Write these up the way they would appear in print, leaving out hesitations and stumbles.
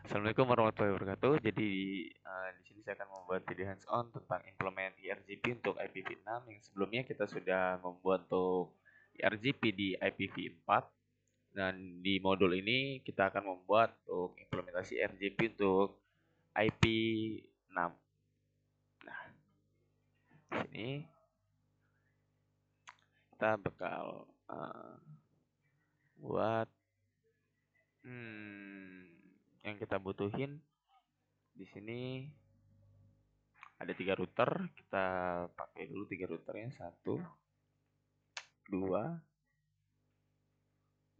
Assalamualaikum warahmatullahi wabarakatuh. Jadi di sini saya akan membuat video hands-on tentang implement ERGP untuk IPv6 yang sebelumnya kita sudah membuat untuk ERGP di IPv4 dan di modul ini kita akan membuat untuk implementasi ERGP untuk IP6. Nah, di sini kita bakal buat yang kita butuhin di sini ada 3 router. Kita pakai dulu 3 routernya, 1, 2,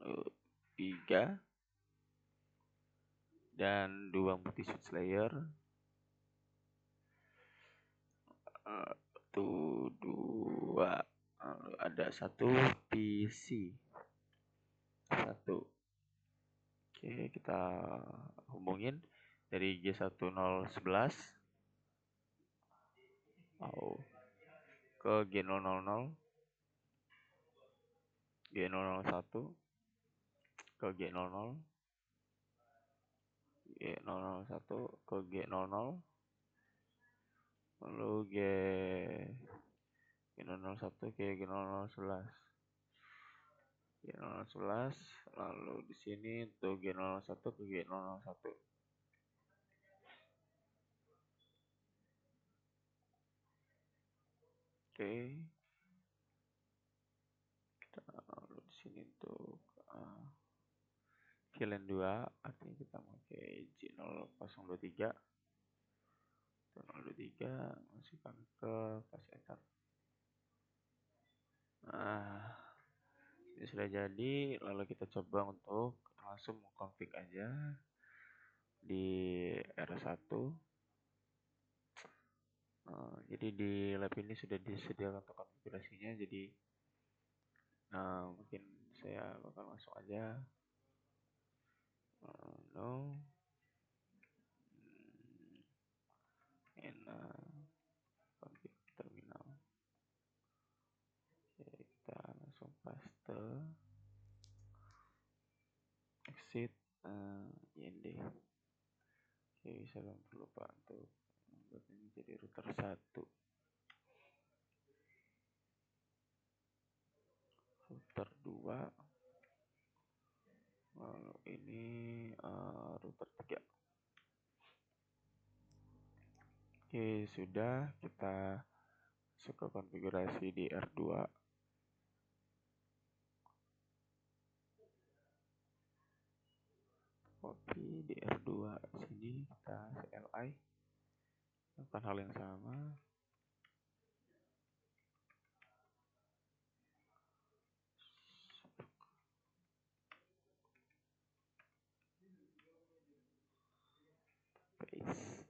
3, dan 2 multi switch layer. 2, ada 1 PC 1. Oke, kita hubungin dari G1011 ke G000, G001 ke G00, G001 ke G00, lalu G001 ke G0011, G011, lalu di sini untuk G001 ke G001. Oke, kita lalu di sini untuk VLAN 2, artinya kita pakai G0023, 023, masukkan ke flash enter. Nah, ini sudah jadi. Lalu kita coba untuk langsung mengkonfig aja di R1. Jadi di lab ini sudah disediakan untuk konfigurasinya, jadi mungkin saya bakal langsung aja no and config terminal. Oke, kita langsung paste exit IND. Oke, saya belum lupa untuk membuat ini jadi router 1, router 2, lalu ini router 3. Oke, sudah. Kita masuk ke konfigurasi di R2. Copy di R2 sini, kita CLI, lakukan hal yang sama. Paste.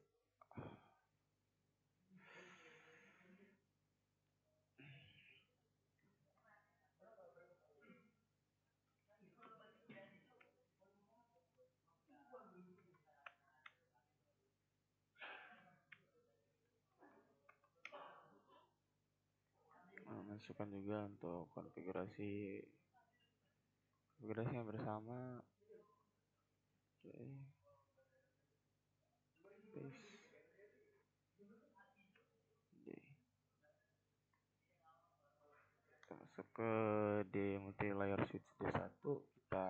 Masukkan juga untuk konfigurasi yang bersama. Oke, paste. Kita masuk ke D multi layer switch D1, kita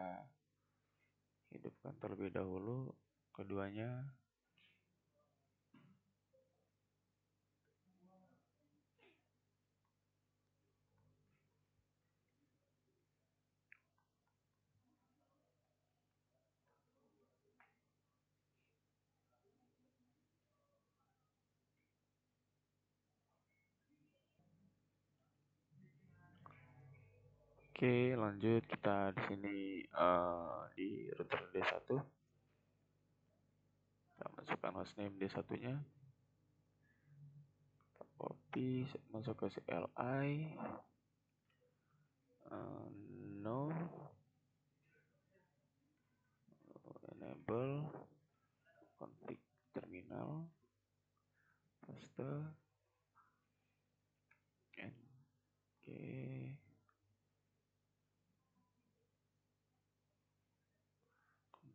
hidupkan terlebih dahulu keduanya. Oke, lanjut. Kita di sini di router D1. Kita masukkan hostname D1-nya. Kita copy, masuk ke CLI. No. Enable config terminal. Paste. Oke.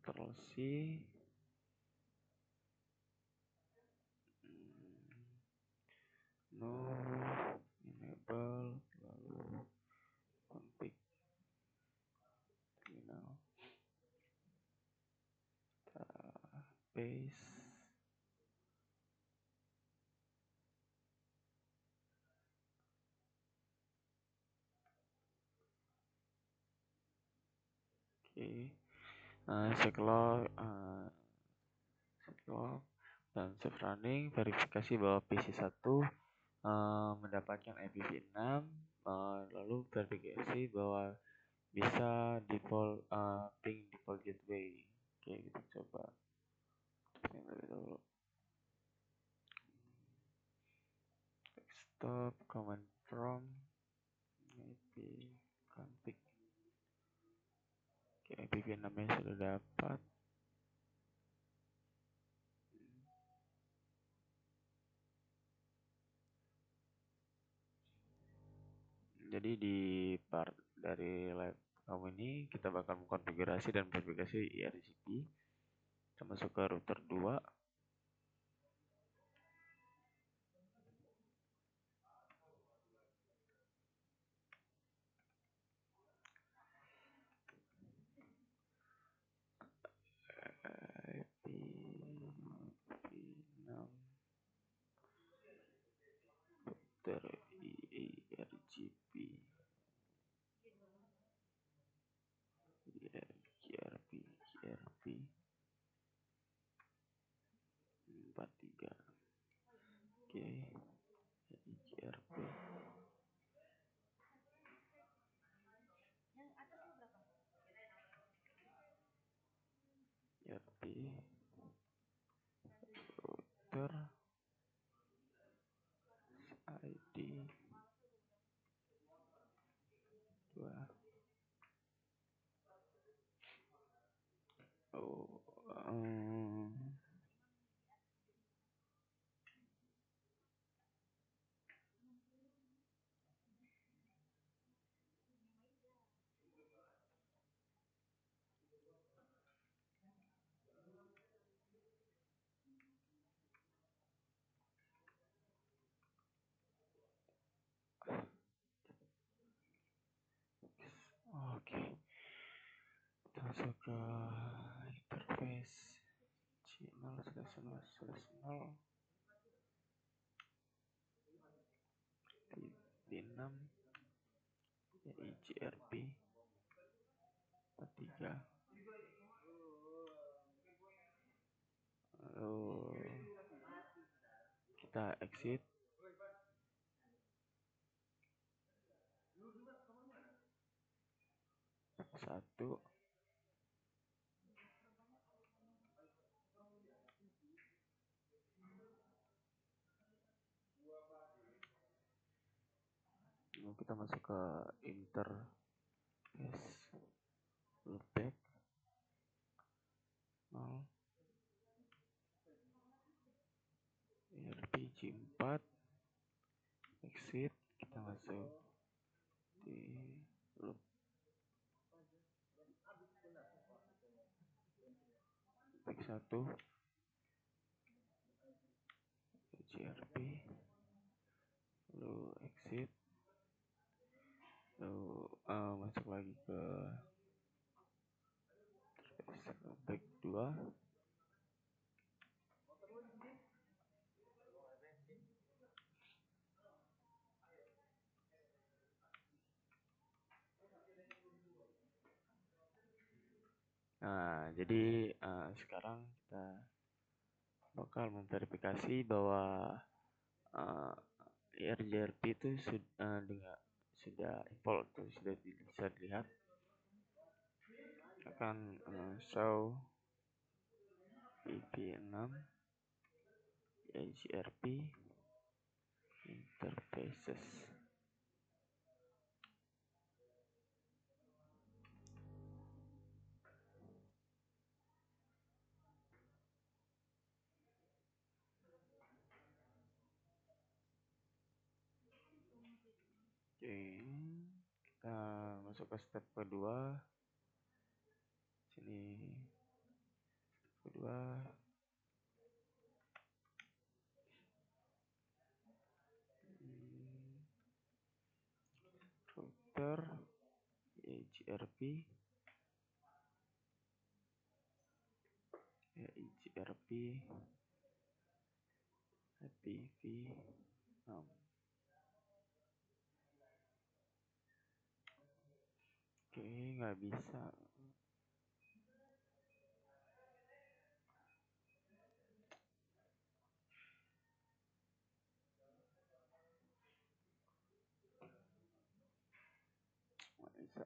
Ctrl C, interface. Setelah dan save running, verifikasi bahwa PC1 mendapatkan IPv6, lalu verifikasi bahwa bisa default ping default gateway. Oke, kita coba terlebih dahulu. Desktop command prompt ip config. Oke, IPv6 nya sudah dapat. Jadi di part dari live kamu ini kita bakal mengkonfigurasi dan verifikasi IRGP. Kita masuk ke router 2. IP6 router IRGP IRGRP 43. Oke, IRGRP IRP router ID 2. Oke, kita masuk ke interface C0/0/0 IP6 IGRP 43. Lalu kita exit. Satu. Lalu kita masuk ke interface loopback 0 IRPG4 exit. Kita masuk di loop back 1 GRP, lalu exit, lalu masuk lagi ke back 2. Nah, jadi sekarang kita bakal memverifikasi bahwa IRGRP itu sudah default, sudah bisa dilihat. Akan show IP6 IGRP interfaces. Oke, kita masuk ke step kedua. Sini kedua, router IGRP ya IGRP IPv6. Oke, nggak bisa. Nggak bisa.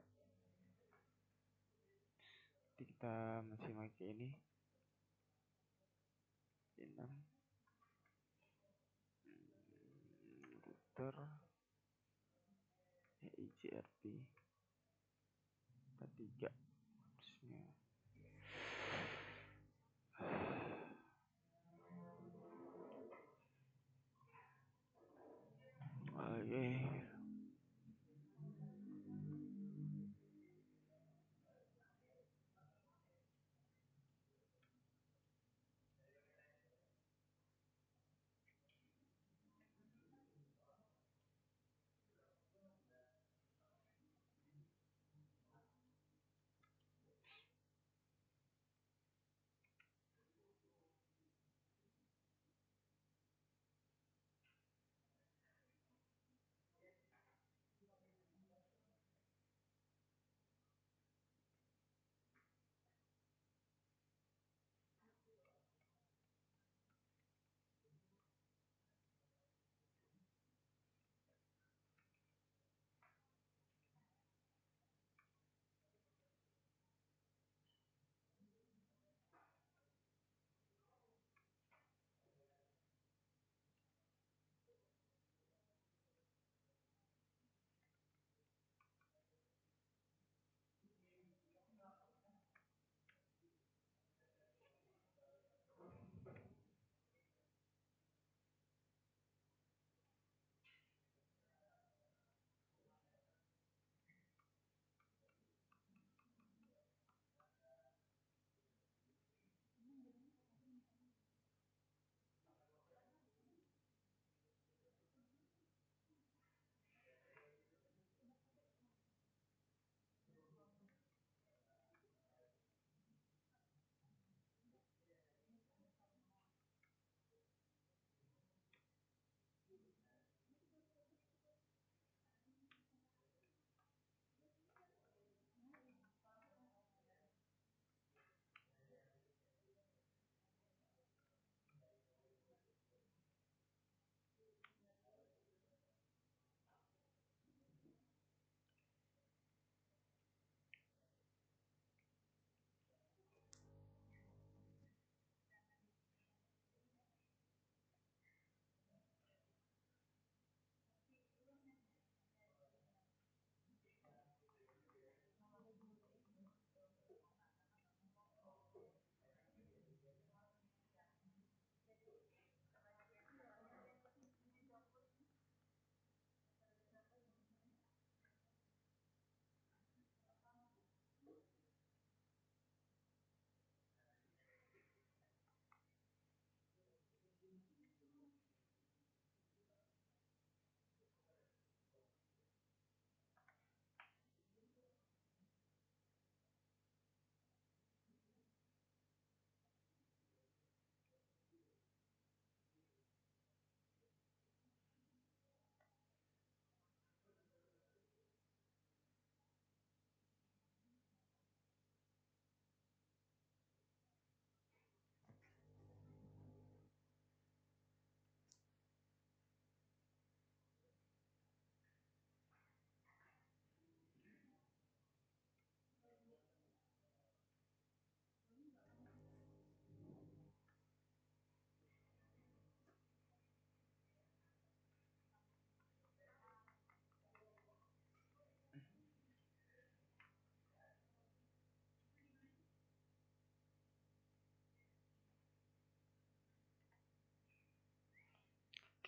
Jadi kita masih pakai ini 6 router IGRP 43 harusnya. Oke.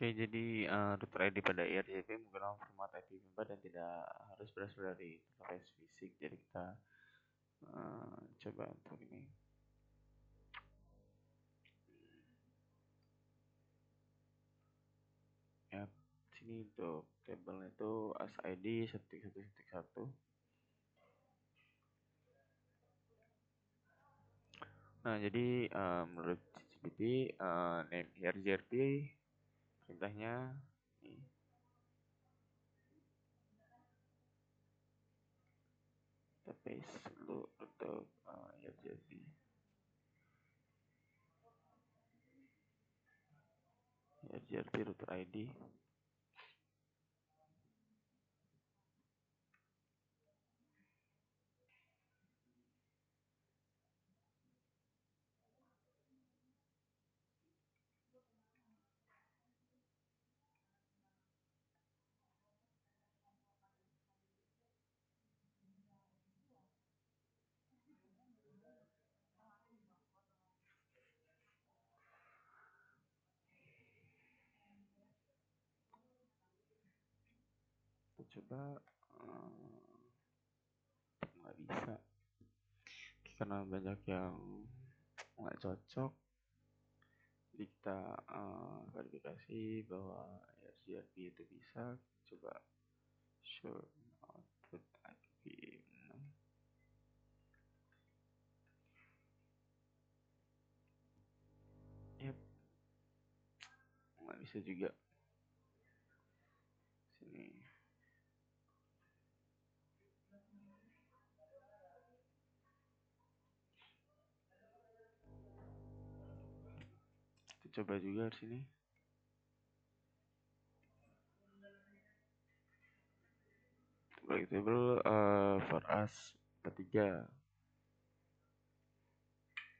Oke, jadi router ID pada IRGP menggunakan format IPv4 dan tidak harus berasal dari interface fisik. Jadi kita coba untuk ini. Ya, sini untuk tabelnya itu ASID 1.1.1. Nah, jadi menurut ChatGPT, name ERGRP perintahnya nih, kita paste dulu untuk ERGRP. ERGRP router ID. Kita coba nggak bisa karena banyak yang nggak cocok. Jadi kita verifikasi bahwa ERGRP itu bisa. Coba show output IPv6. Yep, nggak bisa juga. Sini. Kita coba juga di sini. Break table for us 43.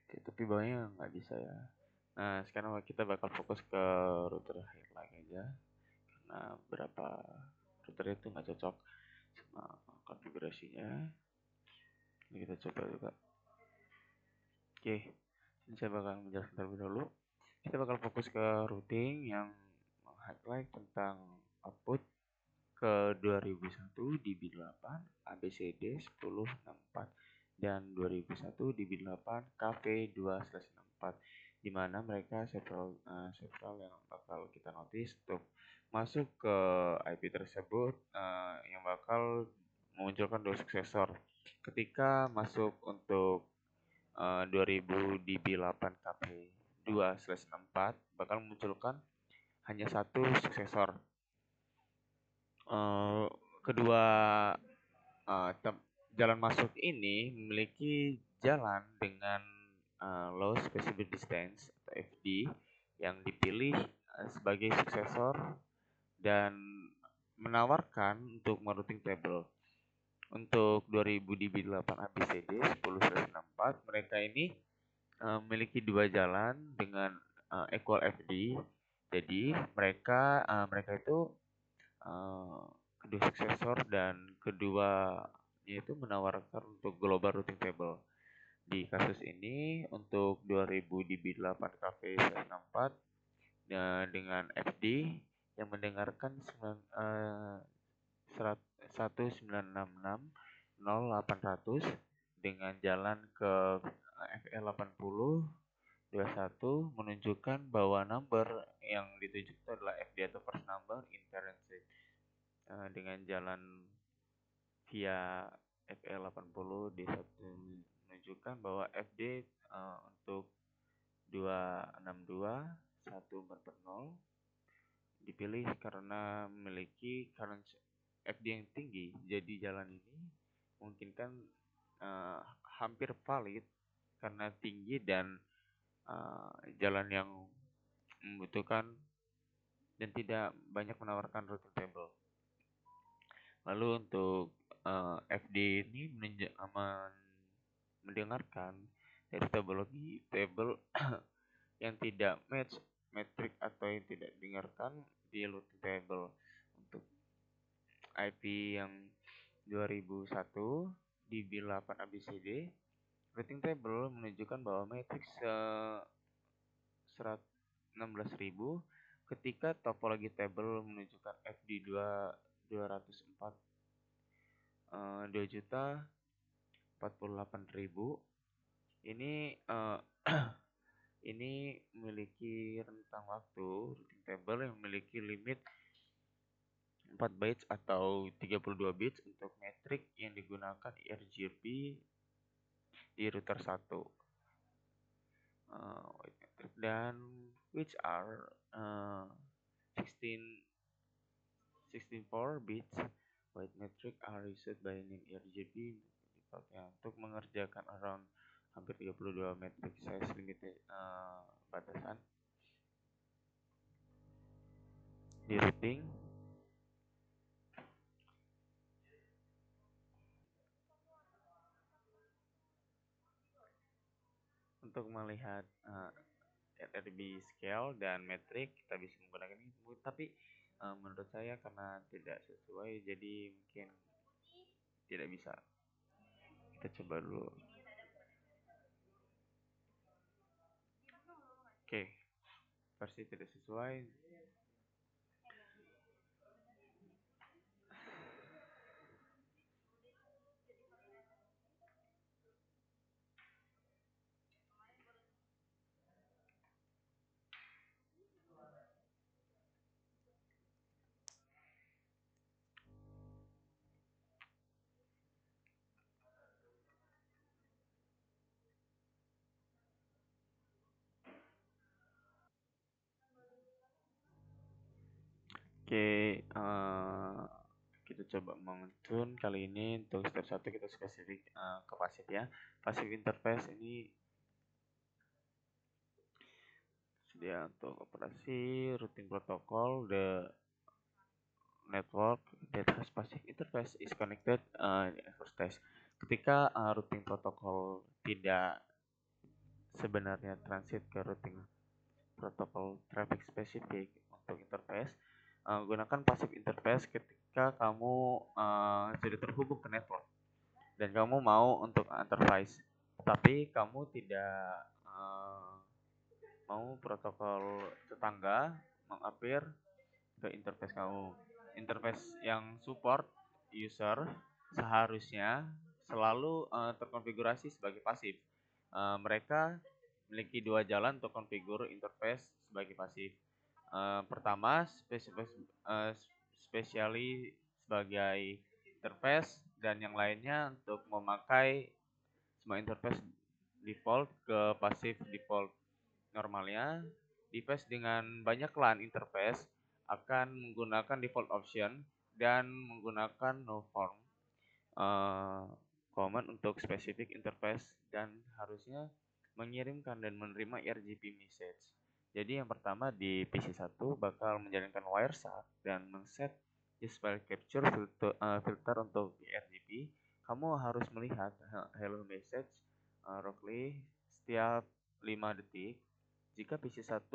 Oke, tapi bawahnya nggak bisa ya. Nah, sekarang kita bakal fokus ke router highlight aja. Karena beberapa router itu nggak cocok sama konfigurasinya. Ini kita coba juga. Oke, ini saya bakal menjelaskan terlebih dahulu. Kita bakal fokus ke routing yang highlight tentang output ke 2001 DB8 ABCD 1064 dan 2001 DB8 KV2/64, di mana mereka several yang bakal kita notice untuk masuk ke IP tersebut, yang bakal memunculkan dua suksesor. Ketika masuk untuk 2000 DB8 KV2/64 bakal memunculkan hanya satu suksesor. Kedua jalan masuk ini memiliki jalan dengan low specific distance atau FD yang dipilih sebagai suksesor dan menawarkan untuk merouting table. Untuk 2000 DB8 ABCD 10/64 mereka ini memiliki dua jalan dengan equal FD. Jadi mereka itu kedua suksesor dan kedua yaitu menawarkan untuk global routing table. Di kasus ini untuk 2000 DB8 KV164 dengan FD yang mendengarkan 19660 dengan jalan ke FL80 21 menunjukkan bahwa number yang dituju itu adalah FD atau first number in parent set. Dengan jalan via FL80 menunjukkan bahwa FD untuk 262 1440 dipilih karena memiliki current FD yang tinggi. Jadi jalan ini memungkinkan hampir valid karena tinggi dan jalan yang membutuhkan dan tidak banyak menawarkan routing table. Lalu untuk FD ini mendengarkan dari topologi table yang tidak match metrik atau yang tidak dengarkan di routing table. Untuk IP yang 2001 di DB8 ABCD routing table menunjukkan bahwa matriks 16.000 ketika topologi table menunjukkan FD 204 2.048.000. Ini ini memiliki rentang waktu routing table yang memiliki limit 4 bytes atau 32 bits untuk metrik yang digunakan ERGP di router 1. wait metric, dan which are 16 64 bits white metric are used by NIM RGB dipakai untuk mengerjakan around hampir 32 metric size limited batasan di routing. Untuk melihat RRB scale dan metrik kita bisa menggunakan ini, tapi menurut saya karena tidak sesuai jadi mungkin tidak bisa. Kita coba dulu. Oke, versi tidak sesuai. Oke, kita coba mengetune kali ini. Untuk step 1 kita spesifik ke pasif ya. Pasif interface ini sedia untuk operasi routing protocol. The network that has passive interface is connected first test. Ketika routing protokol tidak sebenarnya transit ke routing protokol traffic specific untuk interface, gunakan passive interface ketika kamu sudah terhubung ke network dan kamu mau untuk interface, tapi kamu tidak mau protokol tetangga mengappear ke interface kamu. Interface yang support user seharusnya selalu terkonfigurasi sebagai pasif. Mereka memiliki dua jalan untuk konfigur interface sebagai pasif. Pertama, spesiali sebagai interface, dan yang lainnya untuk memakai semua interface default ke pasif default. Normalnya, device dengan banyak LAN interface akan menggunakan default option dan menggunakan no form command untuk specific interface dan harusnya mengirimkan dan menerima RGB message. Jadi yang pertama di PC1 bakal menjalankan wireshark dan men-set display capture filter untuk RGB. Kamu harus melihat hello message roughly setiap 5 detik. Jika PC1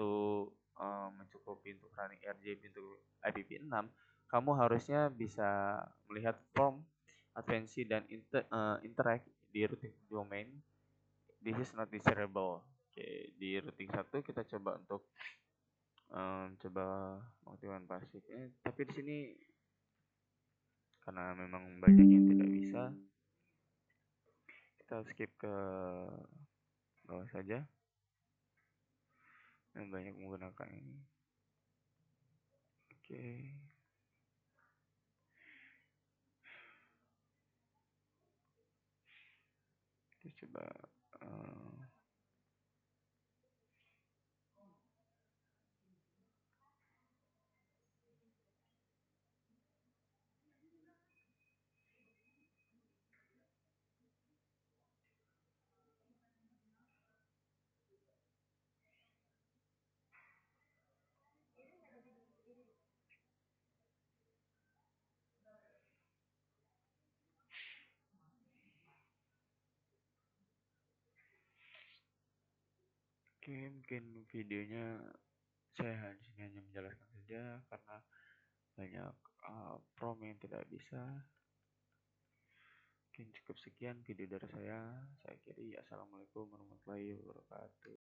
mencukupi untuk running RGB untuk IPv6, kamu harusnya bisa melihat form advansi dan interact di routing domain. This is not desirable. Oke, di routing 1 kita coba untuk coba mengaktifkan pasifnya, tapi di sini karena memang banyak yang tidak bisa, kita skip ke bawah saja. Dan banyak menggunakan ini. Oke. Kita coba oke, mungkin videonya saya hanya menjelaskan saja karena banyak prom yang tidak bisa. Mungkin cukup sekian video dari saya. Saya kiri. Assalamualaikum warahmatullahi wabarakatuh.